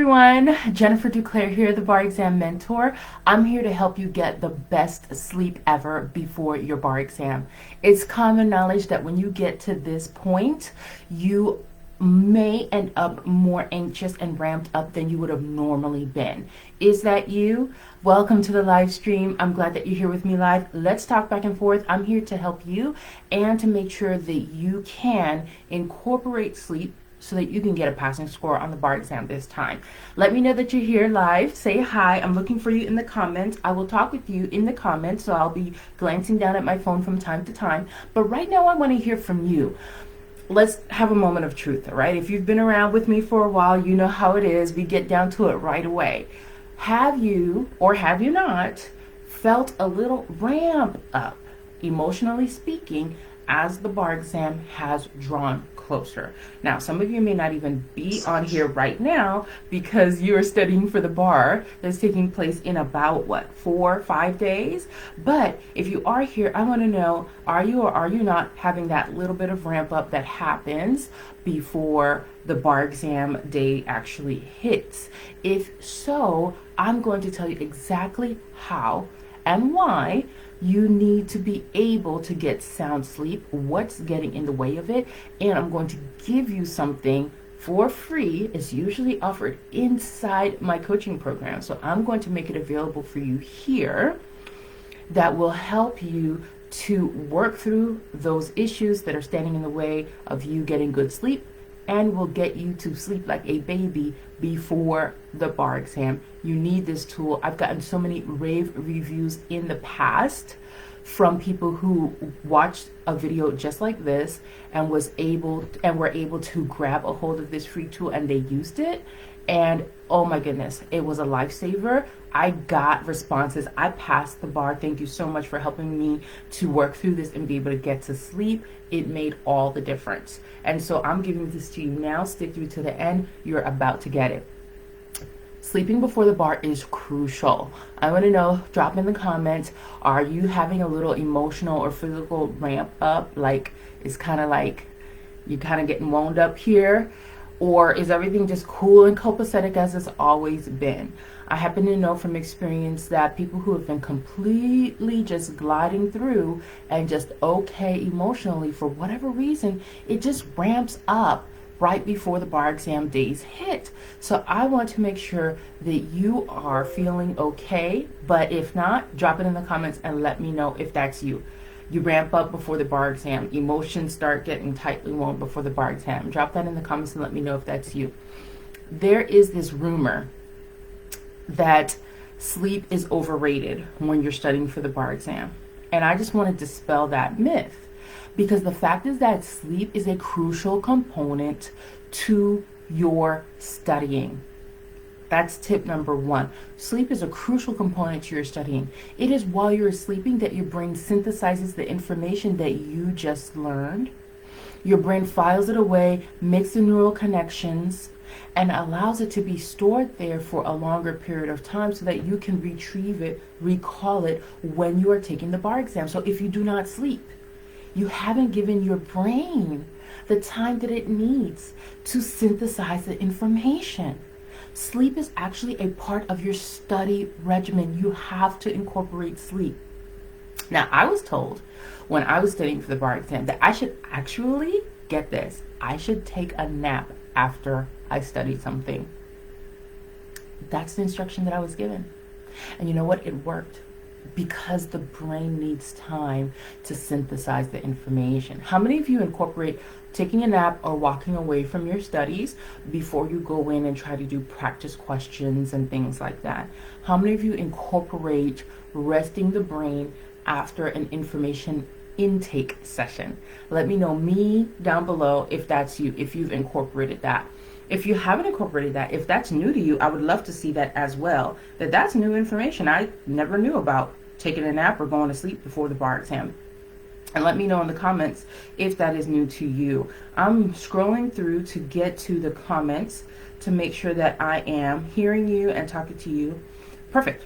Everyone, Jennifer Duclair here, the bar exam mentor. I'm here to help you get the best sleep ever before your bar exam. It's common knowledge that when you get to this point, you may end up more anxious and ramped up than you would have normally been. Is that you? Welcome to the live stream. I'm glad that you're here with me live. Let's talk back and forth. I'm here to help you and to make sure that you can incorporate sleep so that you can get a passing score on the bar exam this time. Let me know that you're here live. Say hi. I'm looking for you in the comments. I will talk with you in the comments, so I'll be glancing down at my phone from time to time. But right now I want to hear from you. Let's have a moment of truth, all right? If you've been around with me for a while, you know how it is. We get down to it right away. Have you, or have you not, felt a little ramp up, emotionally speaking, as the bar exam has drawn closer? Now, some of you may not even be on here right now because you're studying for the bar that's taking place in about, 4 or 5 days? But if you are here, I want to know, are you or are you not having that little bit of ramp up that happens before the bar exam day actually hits? If so, I'm going to tell you exactly how and why you need to be able to get sound sleep, what's getting in the way of it, and I'm going to give you something for free. It's usually offered inside my coaching program, so I'm going to make it available for you here that will help you to work through those issues that are standing in the way of you getting good sleep, and will get you to sleep like a baby before the bar exam. You need this tool. I've gotten so many rave reviews in the past from people who watched a video just like this and were able to grab a hold of this free tool, and they used it, and oh my goodness, it was a lifesaver. I got responses. I passed the bar. Thank you so much for helping me to work through this and be able to get to sleep. It made all the difference. And so I'm giving this to you now. Stick through to the end. You're about to get it. Sleeping before the bar is crucial. I want to know, drop in the comments, are you having a little emotional or physical ramp up? Like, it's kind of like you kind of getting wound up here? Or is everything just cool and copacetic as it's always been? I happen to know from experience that people who have been completely just gliding through and just okay emotionally, for whatever reason, it just ramps up right before the bar exam days hit. So I want to make sure that you are feeling okay, but if not, drop it in the comments and let me know if that's you. You ramp up before the bar exam. Emotions start getting tightly wound before the bar exam. Drop that in the comments and let me know if that's you. There is this rumor that sleep is overrated when you're studying for the bar exam. And I just want to dispel that myth, because the fact is that sleep is a crucial component to your studying. That's tip number 1. Sleep is a crucial component to your studying. It is while you're sleeping that your brain synthesizes the information that you just learned. Your brain files it away, makes the neural connections, and allows it to be stored there for a longer period of time so that you can retrieve it, recall it when you are taking the bar exam. So if you do not sleep, you haven't given your brain the time that it needs to synthesize the information. Sleep is actually a part of your study regimen. You have to incorporate sleep. Now, I was told when I was studying for the bar exam that I should actually, get this, I should take a nap after I studied something. That's the instruction that I was given. And you know what? It worked, because the brain needs time to synthesize the information. How many of you incorporate taking a nap or walking away from your studies before you go in and try to do practice questions and things like that? How many of you incorporate resting the brain after an information intake session? Let me know, me down below, if that's you, if you've incorporated that. If you haven't incorporated that, if that's new to you, I would love to see that as well. That's new information I never knew about, taking a nap or going to sleep before the bar exam. And let me know in the comments if that is new to you. I'm scrolling through to get to the comments to make sure that I am hearing you and talking to you. Perfect.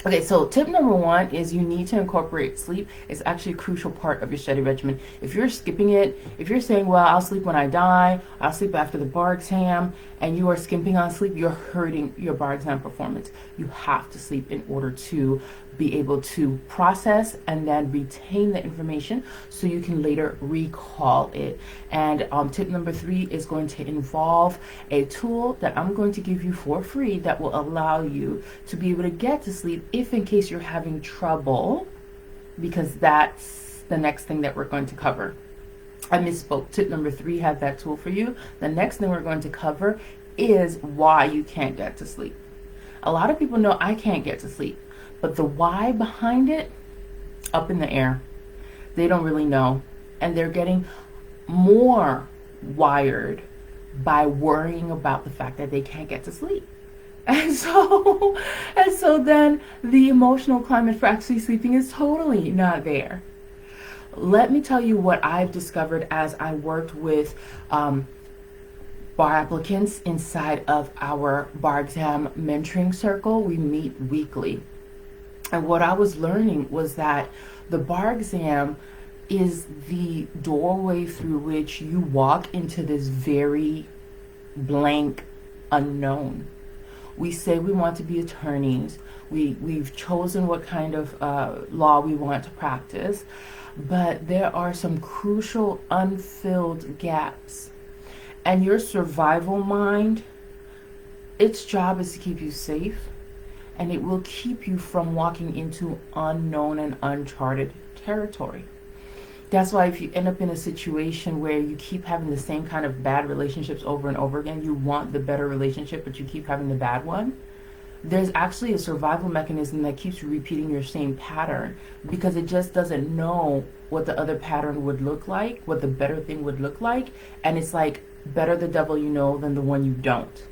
Okay, so tip number one is you need to incorporate sleep. It's actually a crucial part of your study regimen. If you're skipping it, if you're saying, well, I'll sleep when I die, I'll sleep after the bar exam, and you are skimping on sleep, you're hurting your bar exam performance. You have to sleep in order to be able to process and then retain the information so you can later recall it. And tip number three is going to involve a tool that I'm going to give you for free that will allow you to be able to get to sleep if in case you're having trouble, because that's the next thing that we're going to cover. I misspoke. Tip number three had that tool for you. The next thing we're going to cover is why you can't get to sleep. A lot of people know I can't get to sleep, but the why behind it, up in the air. They don't really know. And they're getting more wired by worrying about the fact that they can't get to sleep. And so then the emotional climate for actually sleeping is totally not there. Let me tell you what I've discovered as I worked with bar applicants inside of our bar exam mentoring circle. We meet weekly. And what I was learning was that the bar exam is the doorway through which you walk into this very blank unknown. We say we want to be attorneys. We've chosen what kind of law we want to practice, but there are some crucial unfilled gaps. And your survival mind, its job is to keep you safe, and it will keep you from walking into unknown and uncharted territory. That's why if you end up in a situation where you keep having the same kind of bad relationships over and over again, you want the better relationship, but you keep having the bad one, there's actually a survival mechanism that keeps repeating your same pattern because it just doesn't know what the other pattern would look like, what the better thing would look like. And it's like, better the devil you know than the one you don't.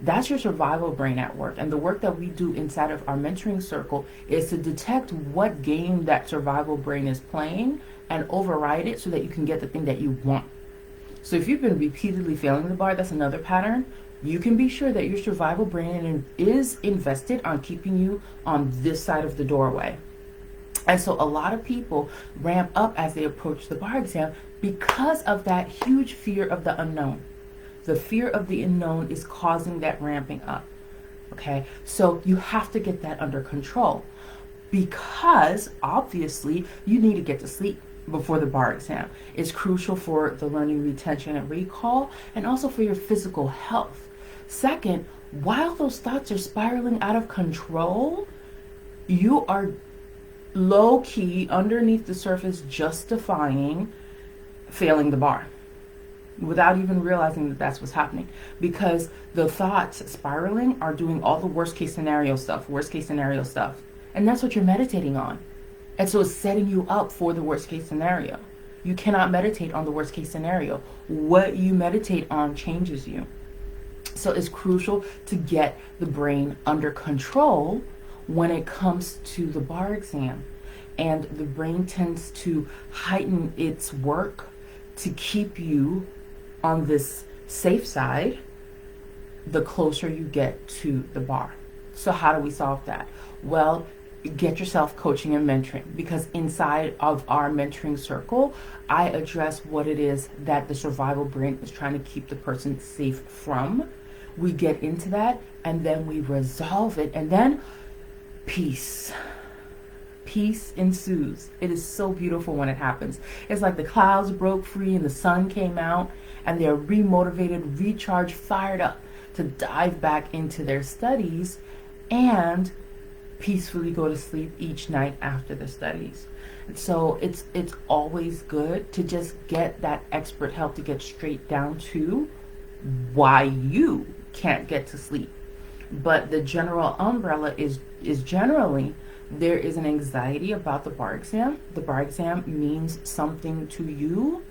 That's your survival brain at work. And the work that we do inside of our mentoring circle is to detect what game that survival brain is playing and override it so that you can get the thing that you want. So if you've been repeatedly failing the bar, that's another pattern. You can be sure that your survival brain is invested on keeping you on this side of the doorway. And so a lot of people ramp up as they approach the bar exam because of that huge fear of the unknown. The fear of the unknown is causing that ramping up. Okay, so you have to get that under control because obviously you need to get to sleep before the bar exam. It's crucial for the learning retention and recall, and also for your physical health. Second, while those thoughts are spiraling out of control, you are low-key underneath the surface justifying failing the bar without even realizing that that's what's happening, because the thoughts spiraling are doing all the worst case scenario stuff, and that's what you're meditating on. And so it's setting you up for the worst case scenario. You cannot meditate on the worst case scenario. What you meditate on changes you. So it's crucial to get the brain under control when it comes to the bar exam. And the brain tends to heighten its work to keep you on this safe side the closer you get to the bar. So how do we solve that? Well, get yourself coaching and mentoring, because inside of our mentoring circle, I address what it is that the survival brain is trying to keep the person safe from. We get into that and then we resolve it, and then peace ensues. It is so beautiful when it happens. It's like the clouds broke free and the sun came out, and they're remotivated, recharged, fired up to dive back into their studies and peacefully go to sleep each night after the studies. So it's always good to just get that expert help to get straight down to why you can't get to sleep. But the general umbrella is generally there is an anxiety about the bar exam. The bar exam means something to you,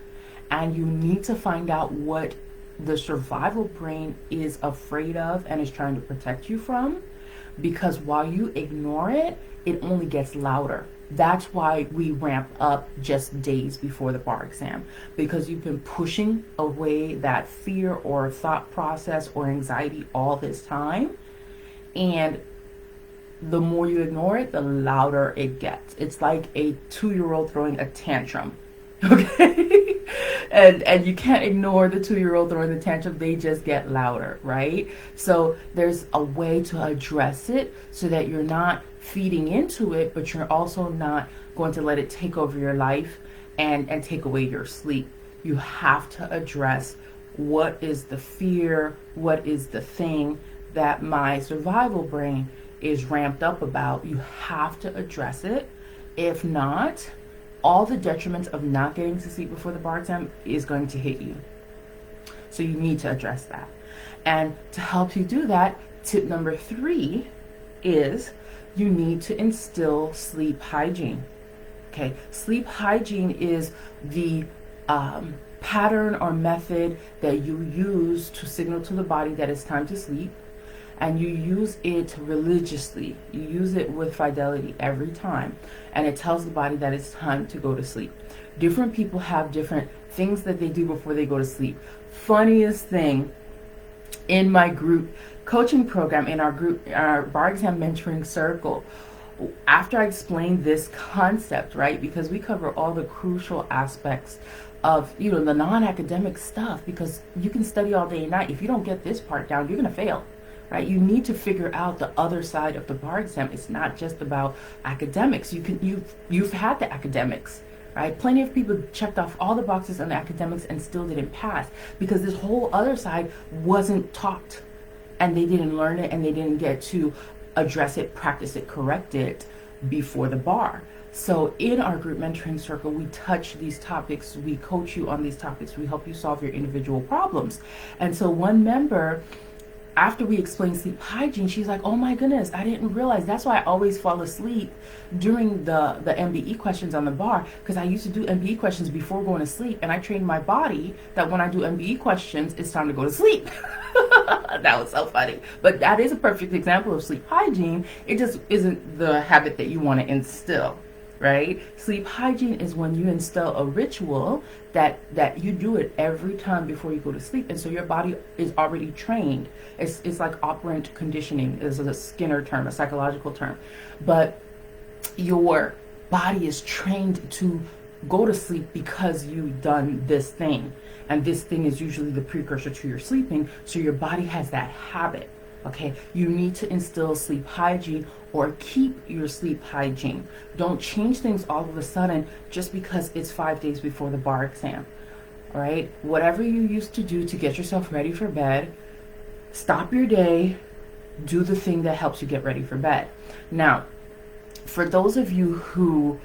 and you need to find out what the survival brain is afraid of and is trying to protect you from, because while you ignore it, it only gets louder. That's why we ramp up just days before the bar exam, because you've been pushing away that fear or thought process or anxiety all this time, and the more you ignore it, the louder it gets. It's like a 2-year-old throwing a tantrum. Okay? and you can't ignore the 2-year-old throwing the tantrum. They just get louder, right? So there's a way to address it so that you're not feeding into it, but you're also not going to let it take over your life and take away your sleep. You have to address what is the fear, what is the thing that my survival brain is ramped up about. You have to address it. If not, all the detriments of not getting to sleep before the bar exam is going to hit you. So you need to address that. And to help you do that, tip number 3 is you need to instill sleep hygiene. Okay, sleep hygiene is the pattern or method that you use to signal to the body that it's time to sleep, and you use it religiously. You use it with fidelity every time, and it tells the body that it's time to go to sleep. Different people have different things that they do before they go to sleep. Funniest thing, in my group coaching program, in our bar exam mentoring circle, after I explained this concept, right, because we cover all the crucial aspects of, the non-academic stuff, because you can study all day and night. If you don't get this part down, you're going to fail, right? You need to figure out the other side of the bar exam. It's not just about academics. You've had the academics, right? Plenty of people checked off all the boxes on the academics and still didn't pass because this whole other side wasn't taught, and they didn't learn it, and they didn't get to address it, practice it, correct it before the bar. So in our group mentoring circle, we touch these topics, we coach you on these topics, we help you solve your individual problems. And so one member, after we explained sleep hygiene, she's like, oh my goodness, I didn't realize. That's why I always fall asleep during the MBE questions on the bar, because I used to do MBE questions before going to sleep, and I trained my body that when I do MBE questions, it's time to go to sleep. That was so funny. But that is a perfect example of sleep hygiene. It just isn't the habit that you want to instill, right? Sleep hygiene is when you instill a ritual that you do it every time before you go to sleep, and so your body is already trained. It's like operant conditioning is a Skinner term, a psychological term, but your body is trained to go to sleep because you've done this thing, and this thing is usually the precursor to your sleeping, so your body has that habit. Okay, you need to instill sleep hygiene or keep your sleep hygiene. Don't change things all of a sudden just because it's 5 days before the bar exam. All right, whatever you used to do to get yourself ready for bed, stop your day, do the thing that helps you get ready for bed. Now, for those of you who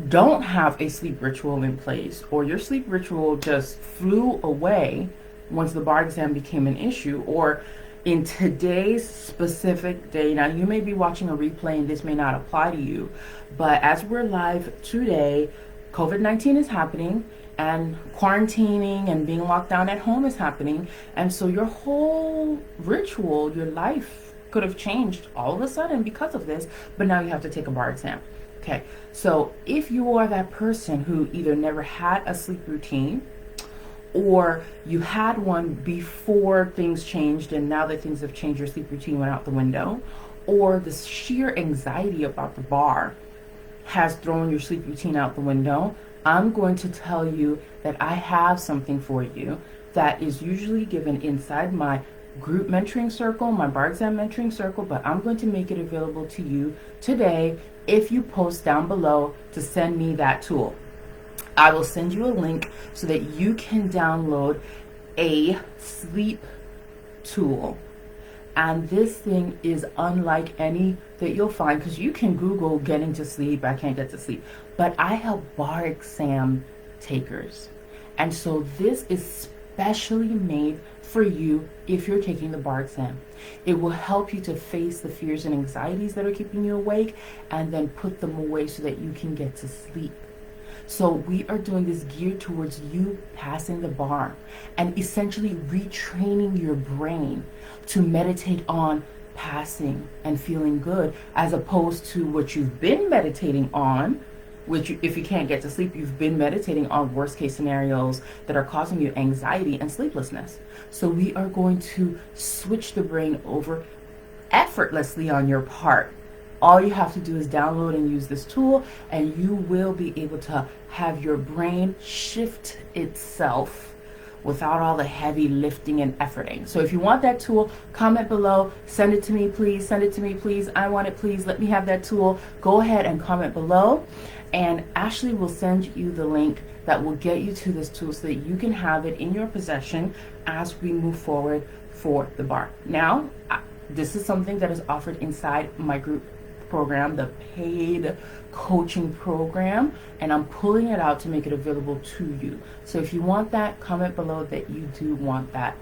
don't have a sleep ritual in place, or your sleep ritual just flew away once the bar exam became an issue, or in today's specific day, now you may be watching a replay and this may not apply to you, but as we're live today, COVID-19 is happening, and quarantining and being locked down at home is happening, and so your whole ritual, your life could have changed all of a sudden because of this, but now you have to take a bar exam. Okay, so if you are that person who either never had a sleep routine, or you had one before things changed and now that things have changed, your sleep routine went out the window, or the sheer anxiety about the bar has thrown your sleep routine out the window, I'm going to tell you that I have something for you that is usually given inside my group mentoring circle, my bar exam mentoring circle, but I'm going to make it available to you today if you post down below to send me that tool. I will send you a link so that you can download a sleep tool. And this thing is unlike any that you'll find, because you can Google getting to sleep, I can't get to sleep, but I help bar exam takers. And so this is specially made for you if you're taking the bar exam. It will help you to face the fears and anxieties that are keeping you awake and then put them away so that you can get to sleep. So we are doing this geared towards you passing the bar and essentially retraining your brain to meditate on passing and feeling good, as opposed to what you've been meditating on, which if you can't get to sleep, you've been meditating on worst case scenarios that are causing you anxiety and sleeplessness. So we are going to switch the brain over effortlessly on your part. All you have to do is download and use this tool, and you will be able to have your brain shift itself without all the heavy lifting and efforting. So if you want that tool, comment below, send it to me please, send it to me please, I want it please, let me have that tool. Go ahead and comment below, and Ashley will send you the link that will get you to this tool so that you can have it in your possession as we move forward for the bar. Now, this is something that is offered inside my group program, the paid coaching program, and I'm pulling it out to make it available to you. So if you want that, comment below that you do want that.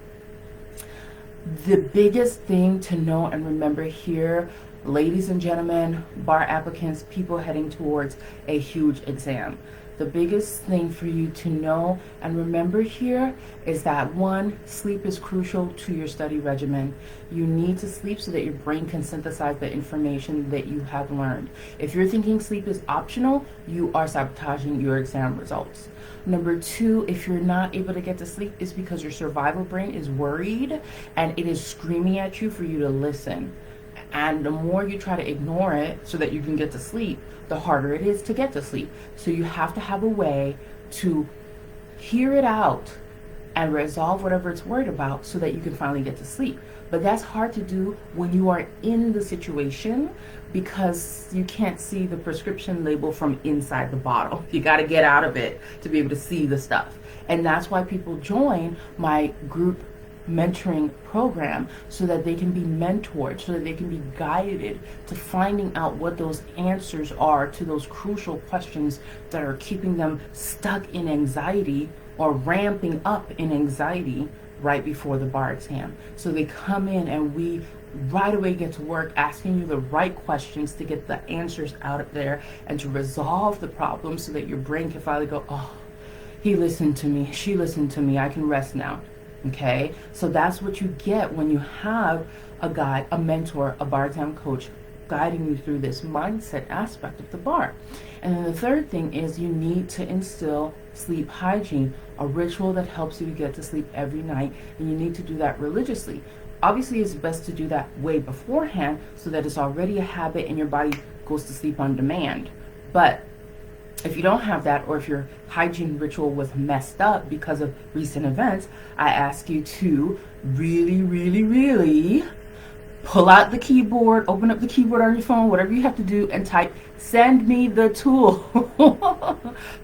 The biggest thing to know and remember here, ladies and gentlemen, bar applicants, people heading towards a huge exam, the biggest thing for you to know and remember here is that, one, sleep is crucial to your study regimen. You need to sleep so that your brain can synthesize the information that you have learned. If you're thinking sleep is optional, you are sabotaging your exam results. Number two, if you're not able to get to sleep, it's because your survival brain is worried and it is screaming at you for you to listen. And the more you try to ignore it so that you can get to sleep, the harder it is to get to sleep. So you have to have a way to hear it out and resolve whatever it's worried about so that you can finally get to sleep. But that's hard to do when you are in the situation because you can't see the prescription label from inside the bottle. You got to get out of it to be able to see the stuff. And that's why people join my group mentoring program, so that they can be mentored, so that they can be guided to finding out what those answers are to those crucial questions that are keeping them stuck in anxiety or ramping up in anxiety right before the bar exam. So they come in and we right away get to work asking you the right questions to get the answers out of there and to resolve the problem so that your brain can finally go, oh, he listened to me, she listened to me, I can rest now. Okay, so that's what you get when you have a guide, a mentor, a bar exam coach guiding you through this mindset aspect of the bar. And then the third thing is you need to instill sleep hygiene, a ritual that helps you to get to sleep every night, and you need to do that religiously. Obviously, it's best to do that way beforehand so that it's already a habit and your body goes to sleep on demand. But if you don't have that, or if your hygiene ritual was messed up because of recent events, I ask you to really pull out the keyboard, open up the keyboard on your phone, whatever you have to do, and type, send me the tool.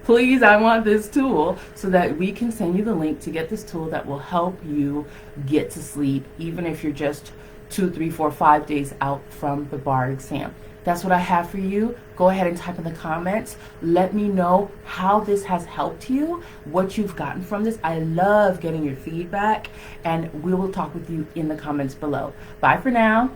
Please, I want this tool, so that we can send you the link to get this tool that will help you get to sleep, even if you're just 2, 3, 4, 5 days out from the bar exam. That's what I have for you. Go ahead and type in the comments. Let me know how this has helped you, what you've gotten from this. I love getting your feedback, and we will talk with you in the comments below. Bye for now.